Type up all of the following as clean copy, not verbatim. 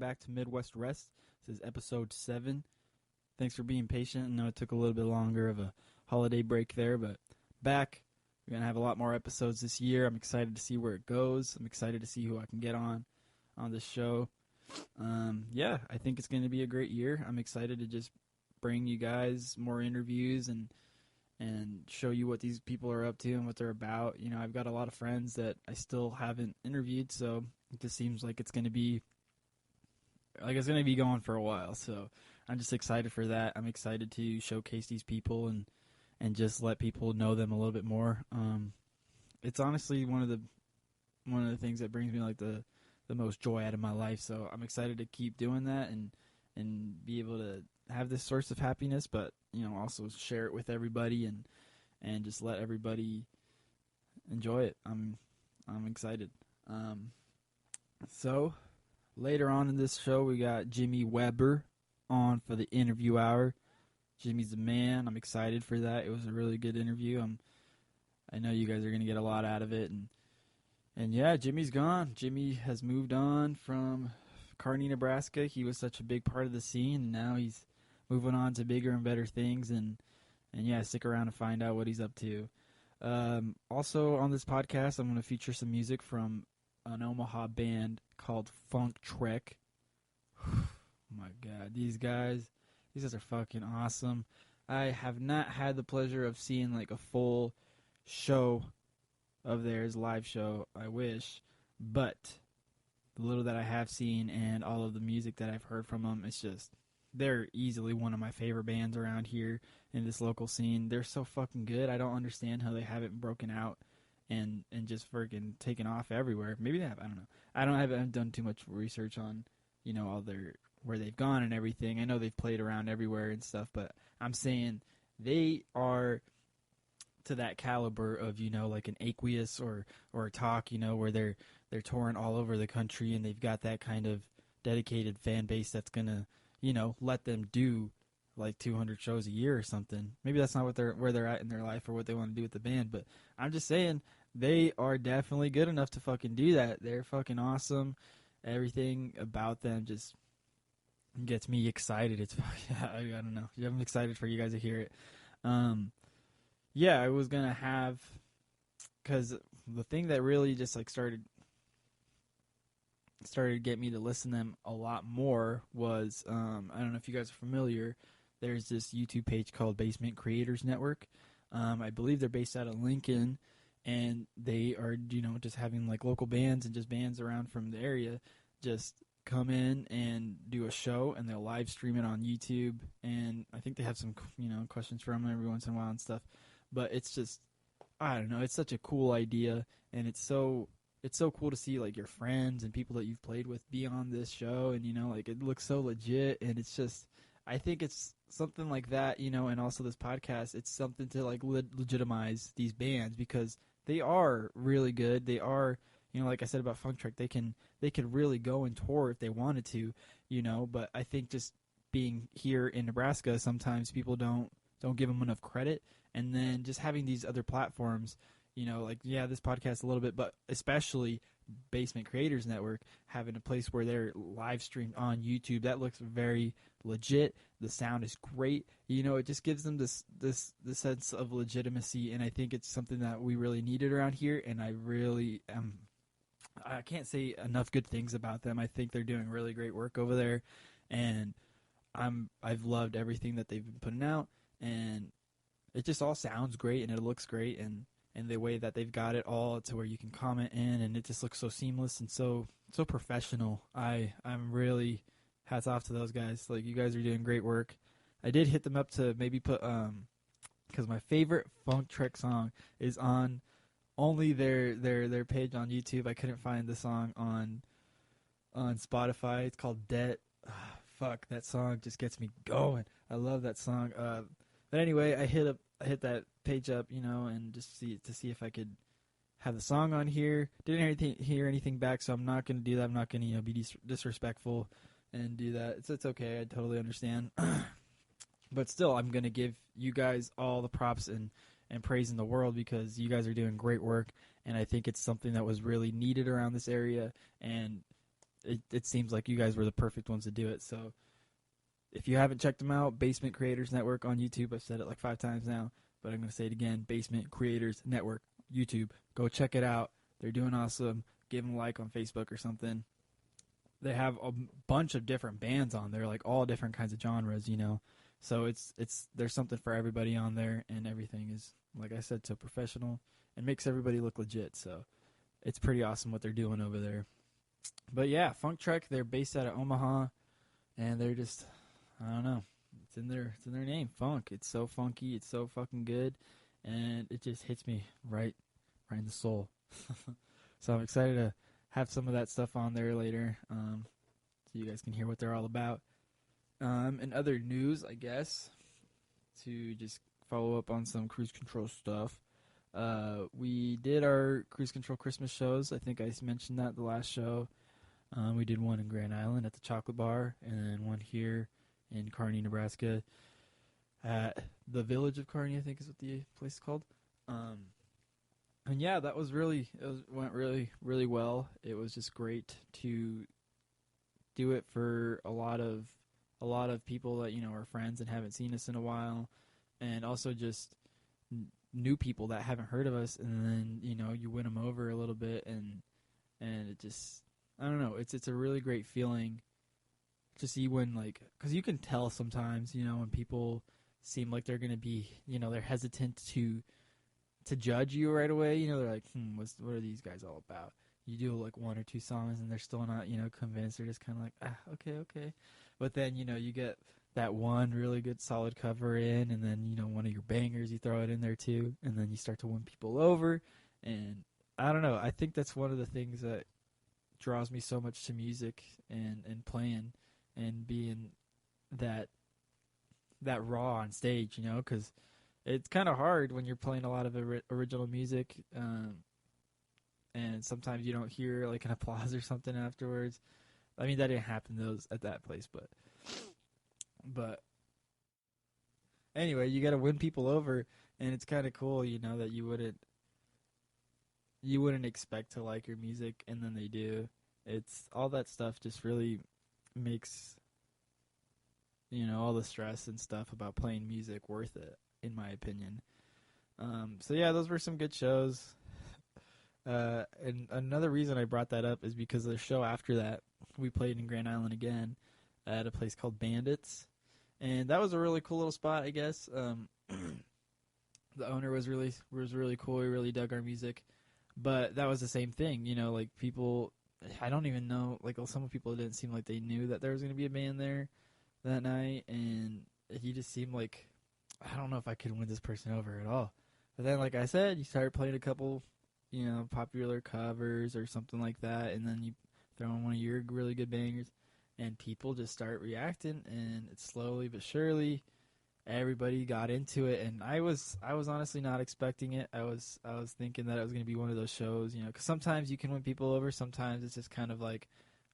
back to Midwest Rest. This is episode 7. Thanks for being patient. I know it took a little bit longer of a holiday break there, but back. We're going to have a lot more episodes this year. I'm excited to see where it goes. I'm excited to see who I can get on this show. I think it's going to be a great year. I'm excited to just bring you guys more interviews and show you what these people are up to and what they're about. You know, I've got a lot of friends that I still haven't interviewed, so it just seems like it's going to be going for a while. So I'm just excited for that. I'm excited to showcase these people and just let people know them a little bit more. It's honestly one of the things that brings me like the most joy out of my life. So I'm excited to keep doing that and be able to have this source of happiness, but also share it with everybody and just let everybody enjoy it. I'm excited. So later on in this show, we got Jimmy Weber on for the interview hour. Jimmy's the man. I'm excited for that. It was a really good interview. I know you guys are going to get a lot out of it. And yeah, Jimmy's gone. Jimmy has moved on from Kearney, Nebraska. He was such a big part of the scene, and now he's moving on to bigger and better things. And yeah, stick around to find out what he's up to. Also on this podcast, I'm going to feature some music from an Omaha band called Funk Trek. Oh my God, these guys are fucking awesome. I have not had the pleasure of seeing like a full show of theirs, live show. I wish, but the little that I have seen and all of the music that I've heard from them, they're easily one of my favorite bands around here in this local scene. They're so fucking good. I don't understand how they haven't broken out and just freaking taken off everywhere. Maybe they have. I don't know. I haven't done too much research on all their where they've gone and everything. I know they've played around everywhere and stuff, but I'm saying they are to that caliber of, like an Aqueous or a Talk, where they're touring all over the country and they've got that kind of dedicated fan base that's going to, let them do like 200 shows a year or something. Maybe that's not where they're at in their life or what they want to do with the band, but I'm just saying they are definitely good enough to fucking do that. They're fucking awesome. Everything about them just gets me excited. It's I don't know. I'm excited for you guys to hear it. I was gonna have, because the thing that really just like started to get me to listen to them a lot more was I don't know if you guys are familiar. There's this YouTube page called Basement Creators Network. I believe they're based out of Lincoln, and they are just having like local bands and just bands around from the area just come in and do a show, and they'll live stream it on YouTube. And I think they have some questions for them every once in a while and stuff. But it's just, I don't know, it's such a cool idea, and it's so cool to see like your friends and people that you've played with be on this show, and like it looks so legit, and it's just, I think it's something like that, and also this podcast, it's something to like legitimize these bands, because they are really good. They are, like I said about Funk Trek, they could really go and tour if they wanted to, but I think just being here in Nebraska, sometimes people don't give them enough credit. And then just having these other platforms, this podcast a little bit, but especially Basement Creators Network, having a place where they're live streamed on YouTube, that looks very legit. The sound is great. It just gives them this sense of legitimacy, and I think it's something that we really needed around here, and I really I can't say enough good things about them. I think they're doing really great work over there, and I've loved everything that they've been putting out, and it just all sounds great, and it looks great, and the way that they've got it all to where you can comment in, and it just looks so seamless and so professional. I'm really hats off to those guys. Like, you guys are doing great work. I did hit them up to maybe put because my favorite Funk Trek song is on only their page on YouTube. I couldn't find the song on Spotify. It's called Debt. Fuck, that song just gets me going. I love that song. But anyway, I hit that page up, and just to see if I could have the song on here. Didn't hear anything back, so I'm not going to do that. I'm not going to be disrespectful and do that. It's okay. I totally understand. But still, I'm going to give you guys all the props and praise in the world, because you guys are doing great work, and I think it's something that was really needed around this area, and it seems like you guys were the perfect ones to do it. So if you haven't checked them out, Basement Creators Network on YouTube. I've said it like 5 times now, but I'm going to say it again. Basement Creators Network, YouTube. Go check it out. They're doing awesome. Give them a like on Facebook or something. They have a bunch of different bands on there, like all different kinds of genres, you know. So it's there's something for everybody on there, and everything is, like I said, so professional and makes everybody look legit. So it's pretty awesome what they're doing over there. But yeah, Funk Trek, they're based out of Omaha, and they're just, I don't know, it's in their name, funk. It's so funky, it's so fucking good, and it just hits me right in the soul. So I'm excited to have some of that stuff on there later, so you guys can hear what they're all about. And other news, I guess, to just follow up on some cruise control stuff. We did our cruise control Christmas shows. I think I mentioned that the last show. We did one in Grand Island at the Chocolate Bar, and then one here in Kearney, Nebraska, at the Village of Kearney, I think is what the place is called. And yeah, that was went really, really well. It was just great to do it for a lot of people that, you know, are friends and haven't seen us in a while, and also just new people that haven't heard of us, and then, you know, you win them over a little bit, and it just, I don't know, it's a really great feeling to see when, like, because you can tell sometimes, you know, when people seem like they're going to be, you know, they're hesitant to judge you right away. You know, they're like, what are these guys all about? You do like 1 or 2 songs and they're still not, you know, convinced. They're just kind of like, okay. But then, you know, you get that one really good solid cover in, and then, you know, one of your bangers, you throw it in there too, and then you start to win people over. And I don't know, I think that's one of the things that draws me so much to music and playing and being that raw on stage, you know, because it's kind of hard when you're playing a lot of original music, and sometimes you don't hear like an applause or something afterwards. I mean, that didn't happen at that place, but anyway, you got to win people over, and it's kind of cool, you know, that you wouldn't expect to like your music, and then they do. It's all that stuff just really makes, you know, all the stress and stuff about playing music worth it, in my opinion. So yeah, those were some good shows. And another reason I brought that up is because the show after that, we played in Grand Island again at a place called Bandits, and that was a really cool little spot, I guess. The owner was really cool. He really dug our music, but that was the same thing, you know, like people, I don't even know, like some people didn't seem like they knew that there was going to be a band there that night, and he just seemed like, I don't know if I could win this person over at all. But then, like I said, you start playing a couple, you know, popular covers or something like that, and then you throw in one of your really good bangers, and people just start reacting, and it's slowly but surely, everybody got into it, and I was honestly not expecting it. I was thinking that it was going to be one of those shows, you know, because sometimes you can win people over, sometimes it's just kind of like,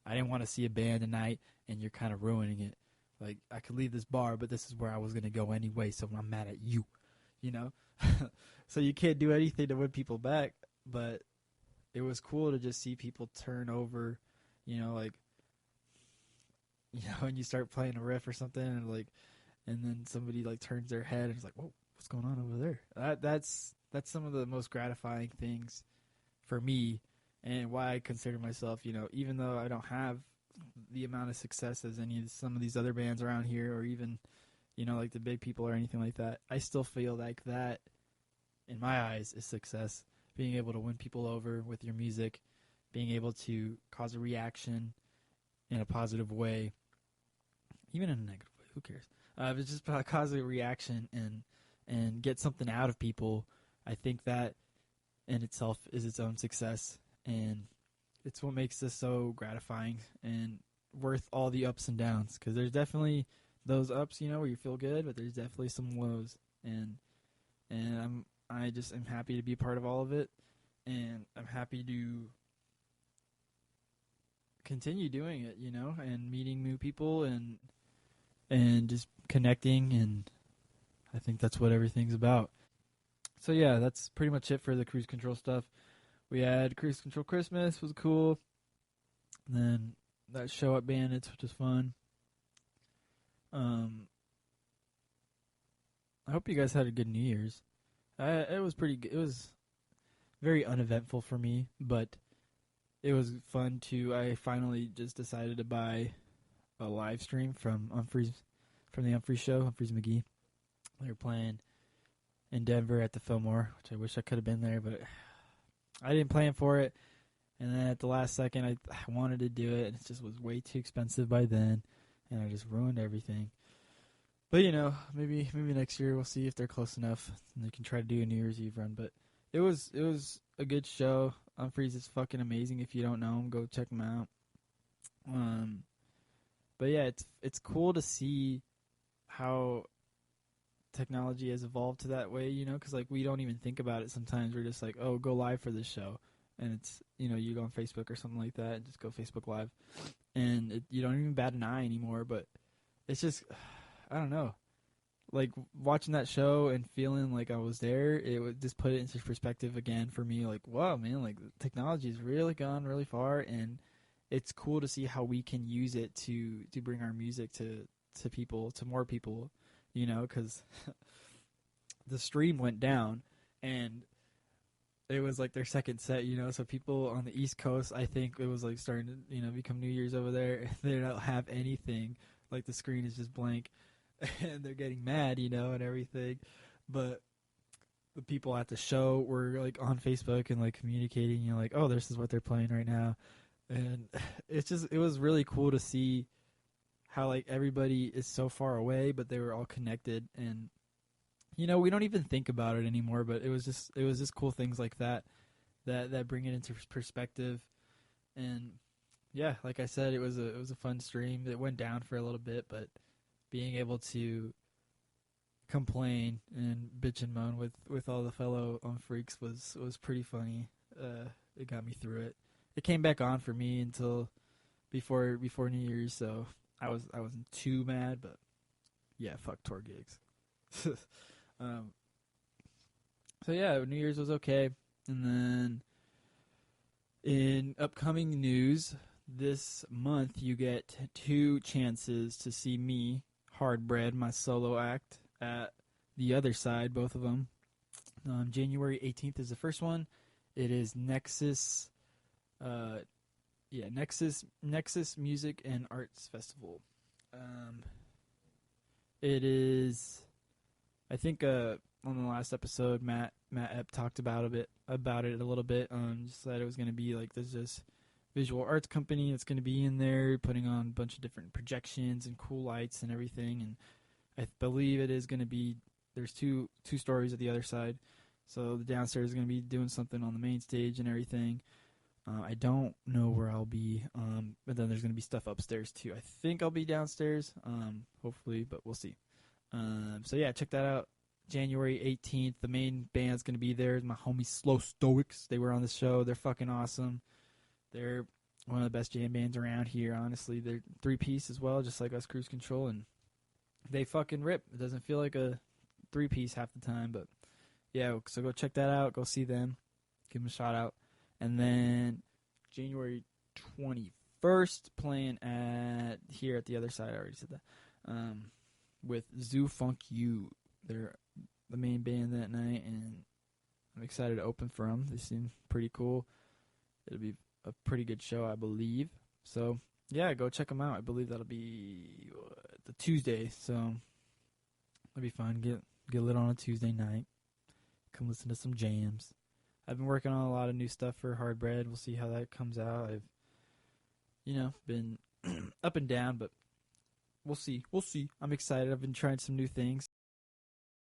I didn't want to see a band tonight, and you're kind of ruining it. Like, I could leave this bar, but this is where I was going to go anyway, so I'm mad at you, you know? So you can't do anything to win people back, but it was cool to just see people turn over, you know, like, you know, when you start playing a riff or something, and then somebody, like, turns their head and is like, whoa, what's going on over there? That's some of the most gratifying things for me, and why I consider myself, you know, even though I don't have the amount of success as some of these other bands around here, or even, you know, like the big people or anything like that, I still feel like that, in my eyes, is success. Being able to win people over with your music, being able to cause a reaction in a positive way, even in a negative way, who cares? But just cause a reaction and get something out of people. I think that in itself is its own success, and it's what makes this so gratifying and worth all the ups and downs. Because there's definitely those ups, you know, where you feel good, but there's definitely some lows, and I just am happy to be part of all of it, and I'm happy to continue doing it, you know, and meeting new people and just connecting, and I think that's what everything's about. So yeah, that's pretty much it for the cruise control stuff. We had Cruise Control Christmas, was cool. And then that show at Bandits, which was fun. Um, I hope you guys had a good New Year's. It was pretty. It was very uneventful for me, but it was fun too. I finally just decided to buy a live stream from the Humphreys show, Humphreys McGee. They were playing in Denver at the Fillmore, which I wish I could have been there, but I didn't plan for it. And then at the last second, I wanted to do it, and it just was way too expensive by then, and I just ruined everything. But maybe next year we'll see if they're close enough, and they can try to do a New Year's Eve run. But it was a good show. Humphreys is fucking amazing. If you don't know him, go check him out. But yeah, it's cool to see how technology has evolved to that way, because like we don't even think about it sometimes. We're just like, oh, go live for this show, and it's you go on Facebook or something like that and just go Facebook Live, and you don't even bat an eye anymore. But it's just, I don't know, like watching that show and feeling like I was there, it would just put it into perspective again for me. Like, wow, man, like technology has really gone really far, and it's cool to see how we can use it to bring our music to people, to more people, because the stream went down and it was like their second set, so people on the East Coast, I think it was like starting to, become New Year's over there. They don't have anything. Like the screen is just blank and they're getting mad, and everything. But the people at the show were like on Facebook and like communicating, like, oh, this is what they're playing right now. And it was really cool to see how like everybody is so far away, but they were all connected. And we don't even think about it anymore, but it was just cool things like that bring it into perspective. And yeah, like I said, it was a fun stream. It went down for a little bit, but being able to complain and bitch and moan with all the fellow freaks was pretty funny. It got me through it. It came back on for me until before New Year's, so I wasn't too mad, but yeah, fuck tour gigs. So yeah, New Year's was okay. And then in upcoming news, this month you get 2 chances to see me, Hardbread, my solo act, at the other side, both of them. January 18th is the first one. It is Nexus Nexus Music and Arts Festival. It is, I think, on the last episode, Matt Epp talked about it a little bit. Just that it was going to be like this visual arts company that's going to be in there putting on a bunch of different projections and cool lights and everything. And I believe it is going to be, there's two stories at the other side. So the downstairs is going to be doing something on the main stage and everything. I don't know where I'll be, but then there's going to be stuff upstairs too. I think I'll be downstairs, hopefully, but we'll see. So yeah, check that out. January 18th, the main band's going to be there. My homies Slow Stoics, they were on the show. They're fucking awesome. They're one of the best jam bands around here, honestly. They're 3-piece as well, just like us, Cruise Control, and they fucking rip. It doesn't feel like a 3-piece half the time, but yeah, so go check that out. Go see them. Give them a shout out. And then January 21st, playing here at the other side. I already said that. With Zoo Funk U. They're the main band that night, and I'm excited to open for them. They seem pretty cool. It'll be a pretty good show, I believe. So, yeah, go check them out. I believe that'll be the Tuesday, so it'll be fun. Get lit on a Tuesday night. Come listen to some jams. I've been working on a lot of new stuff for Hardbread. We'll see how that comes out. I've, been up and down, but we'll see. I'm excited. I've been trying some new things.